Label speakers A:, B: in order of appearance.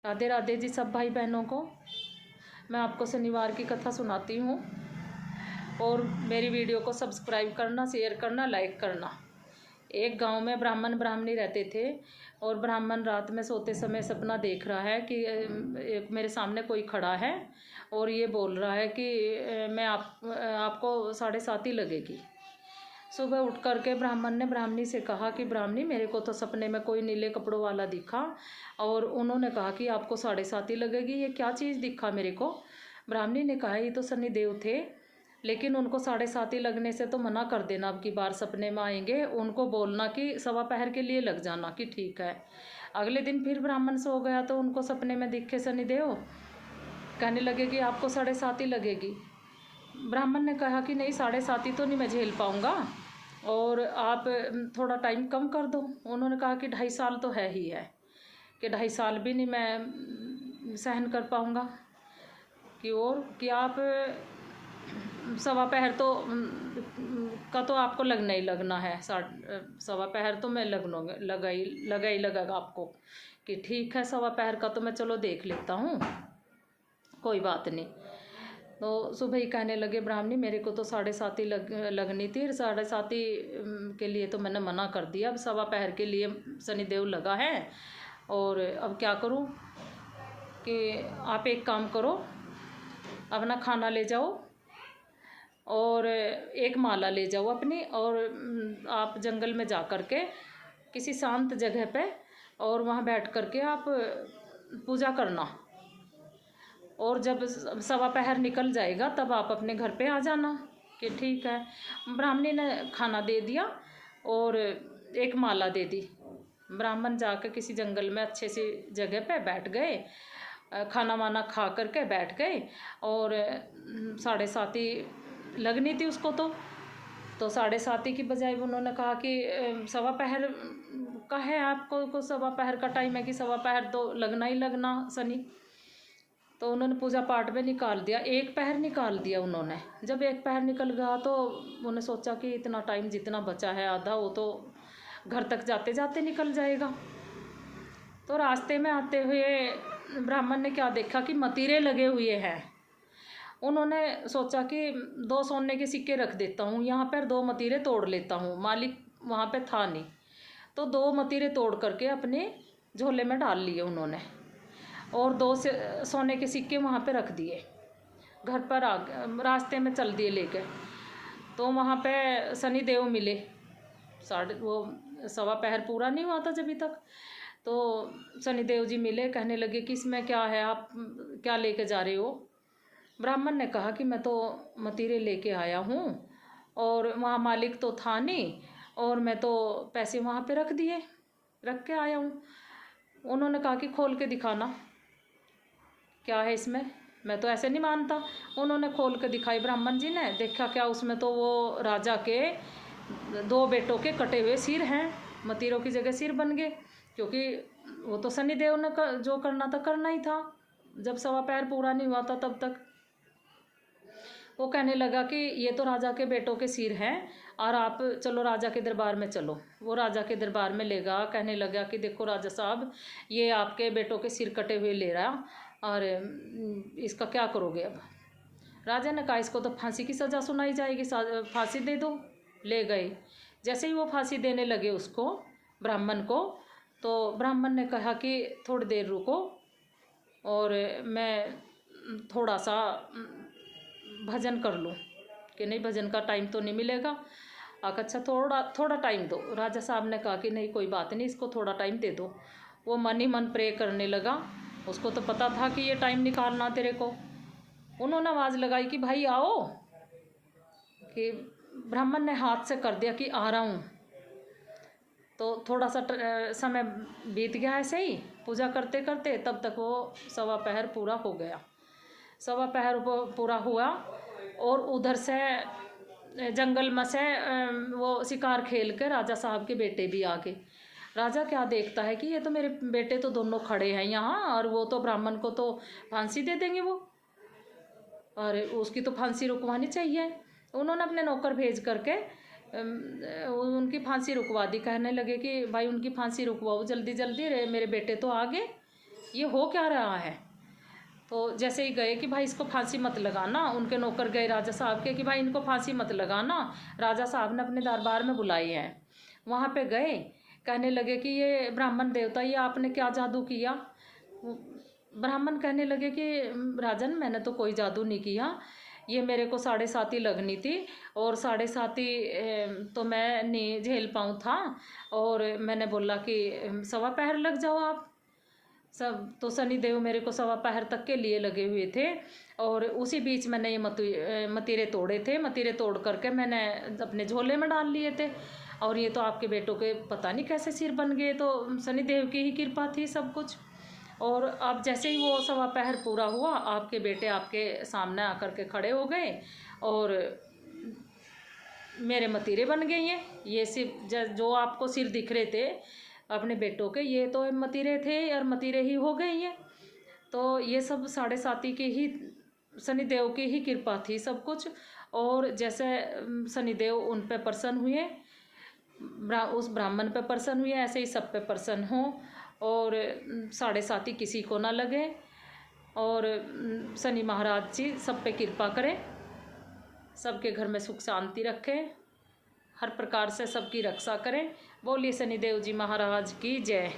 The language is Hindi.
A: राधे राधे जी सब भाई बहनों को। मैं आपको शनिवार की कथा सुनाती हूँ और मेरी वीडियो को सब्सक्राइब करना, शेयर करना, लाइक करना। एक गांव में ब्राह्मण ब्राह्मणी रहते थे और ब्राह्मण रात में सोते समय सपना देख रहा है कि मेरे सामने कोई खड़ा है और ये बोल रहा है कि मैं आपको 7:30 लगेगी। सुबह उठ करके ब्राह्मण ने ब्राह्मणी से कहा कि ब्राह्मणी, मेरे को तो सपने में कोई नीले कपड़ों वाला दिखा और उन्होंने कहा कि आपको 7:30 लगेगी, ये क्या चीज़ दिखा मेरे को। ब्राह्मणी ने कहा ये तो शनिदेव थे, लेकिन उनको 7:30 लगने से तो मना कर देना, अब की बार सपने में आएंगे उनको बोलना कि 1:15 के लिए लग जाना कि ठीक है। अगले दिन फिर ब्राह्मण सो गया तो उनको सपने में दिखे शनिदेव, कहने लगे कि आपको 7:30 लगेगी। ब्राह्मण ने कहा कि नहीं, 7:30 तो नहीं मैं झेल पाऊँगा और आप थोड़ा टाइम कम कर दो। उन्होंने कहा कि 2.5 साल तो है ही है, कि 2.5 साल भी नहीं मैं सहन कर पाऊँगा कि और कि आप 1:15 तो का तो आपको लगना ही लगना है। 1:15 तो मैं लगा ही लगेगा आपको कि ठीक है, 1:15 का तो मैं चलो देख लेता हूँ, कोई बात नहीं। तो सुबह ही कहने लगे ब्राह्मणी, मेरे को तो 7:30 लगनी थी, 7:30 के लिए तो मैंने मना कर दिया, अब 1:15 के लिए शनिदेव लगा है और अब क्या करूं कि आप एक काम करो, अपना खाना ले जाओ और एक माला ले जाओ अपनी और आप जंगल में जा कर के किसी शांत जगह पे और वहाँ बैठ कर के आप पूजा करना और जब 1:15 निकल जाएगा तब आप अपने घर पे आ जाना कि ठीक है। ब्राह्मणी ने खाना दे दिया और एक माला दे दी। ब्राह्मण जाकर किसी जंगल में अच्छे सी जगह पे बैठ गए, खाना वाना खा करके बैठ गए और 7:30 लगनी थी उसको तो 7:30 की बजाय उन्होंने कहा कि 1:15 का है, आपको 1:15 का टाइम है कि 1:15 तो लगना ही लगना शनि। तो उन्होंने पूजा पाठ में निकाल दिया, 1 पहर निकाल दिया उन्होंने। जब 1 पहर निकल गया तो उन्होंने सोचा कि इतना टाइम जितना बचा है आधा, वो तो घर तक जाते जाते निकल जाएगा। तो रास्ते में आते हुए ब्राह्मण ने क्या देखा कि मतीरे लगे हुए हैं। उन्होंने सोचा कि 2 सोने के सिक्के रख देता हूँ यहाँ पर, 2 मतीरे तोड़ लेता हूँ। मालिक वहाँ पे था नहीं, तो 2 मतीरे तोड़ करके अपने झोले में डाल लिए उन्होंने और 2 सोने के सिक्के वहाँ पे रख दिए। घर पर रास्ते में चल दिए लेके। तो वहाँ पे शनिदेव मिले, 1:15 पूरा नहीं हुआ था जब तक। तो शनिदेव जी मिले, कहने लगे कि इसमें क्या है, आप क्या लेके जा रहे हो। ब्राह्मण ने कहा कि मैं तो मतीरे लेके आया हूँ और वहाँ मालिक तो था नहीं और मैं तो पैसे वहाँ पे रख के आया हूँ। उन्होंने कहा कि खोल के दिखाना क्या है इसमें, मैं तो ऐसे नहीं मानता। उन्होंने खोल के दिखाई, ब्राह्मण जी ने देखा क्या उसमें तो वो राजा के 2 बेटों के कटे हुए सिर हैं, मतीरों की जगह सिर बन गए, क्योंकि वो तो शनिदेव ने जो करना था करना ही था। जब 1:15 पूरा नहीं हुआ था तब तक वो कहने लगा कि ये तो राजा के बेटों के सिर हैं और आप चलो राजा के दरबार में चलो। वो राजा के दरबार में ले गया, कहने लगा कि देखो राजा साहब, ये आपके बेटों के सिर कटे हुए ले रहा और इसका क्या करोगे। अब राजा ने कहा इसको तो फांसी की सज़ा सुनाई जाएगी, फांसी दे दो। ले गए। जैसे ही वो फांसी देने लगे उसको, ब्राह्मण को, तो ब्राह्मण ने कहा कि थोड़ी देर रुको और मैं थोड़ा सा भजन कर लूँ। कि नहीं, भजन का टाइम तो नहीं मिलेगा। अच्छा थोड़ा टाइम दो। राजा साहब ने कहा कि नहीं कोई बात नहीं, इसको थोड़ा टाइम दे दो। वो मन ही मन प्रे करने लगा, उसको तो पता था कि ये टाइम निकालना तेरे को। उन्होंने आवाज़ लगाई कि भाई आओ, कि ब्राह्मण ने हाथ से कर दिया कि आ रहा हूँ। तो थोड़ा सा समय बीत गया ऐसे ही पूजा करते करते, तब तक वो 1:15 पूरा हो गया। 1:15 पूरा हुआ और उधर से जंगल में से वो शिकार खेल के राजा साहब के बेटे भी आ गए। राजा क्या देखता है कि ये तो मेरे बेटे तो दोनों खड़े हैं यहाँ और वो तो ब्राह्मण को तो फांसी दे देंगे वो, और उसकी तो फांसी रुकवानी चाहिए। उन्होंने अपने नौकर भेज करके उनकी फांसी रुकवा दी। कहने लगे कि भाई उनकी फांसी रुकवाओ जल्दी जल्दी, मेरे बेटे तो आ गए। ये हो क्या रहा है। तो जैसे ही गए कि भाई इसको फांसी मत लगाना, उनके नौकर गए राजा साहब के कि भाई इनको फांसी मत लगाना, राजा साहब ने अपने दरबार में बुलाई है। वहाँ पे गए, कहने लगे कि ये ब्राह्मण देवता, ये आपने क्या जादू किया। ब्राह्मण कहने लगे कि राजन मैंने तो कोई जादू नहीं किया, ये मेरे को 7.5 लगनी थी और 7.5 तो मैं नहीं झेल पाऊँ था, और मैंने बोला कि 1.25 पहर लग जाओ आप सब। तो शनिदेव मेरे को 1.25 पहर तक के लिए लगे हुए थे, और उसी बीच मैंने ये मतीरे तोड़े थे। मतीरे तोड़ करके मैंने अपने झोले में डाल लिए थे, और ये तो आपके बेटों के पता नहीं कैसे सिर बन गए। तो शनिदेव की ही कृपा थी सब कुछ। और अब जैसे ही वो 1.25 पहर पूरा हुआ, आपके बेटे आपके सामने आकर के खड़े हो गए, और मेरे मतीरे बन गए हैं। ये सिर्फ जो आपको सिर दिख रहे थे अपने बेटों के, ये तो मतीरे थे और मतीरे ही हो गए हैं। तो ये सब 7.5 की ही शनिदेव की ही कृपा थी सब कुछ। और जैसे शनिदेव उन पे प्रसन्न हुए, उस ब्राह्मण पे प्रसन्न हुए, ऐसे ही सब पे प्रसन्न हो, और 7.5 किसी को ना लगे, और शनि महाराज जी सब पे कृपा करें, सबके घर में सुख शांति रखें, हर प्रकार से सबकी रक्षा करें। बोलिए शनिदेव जी महाराज की जय।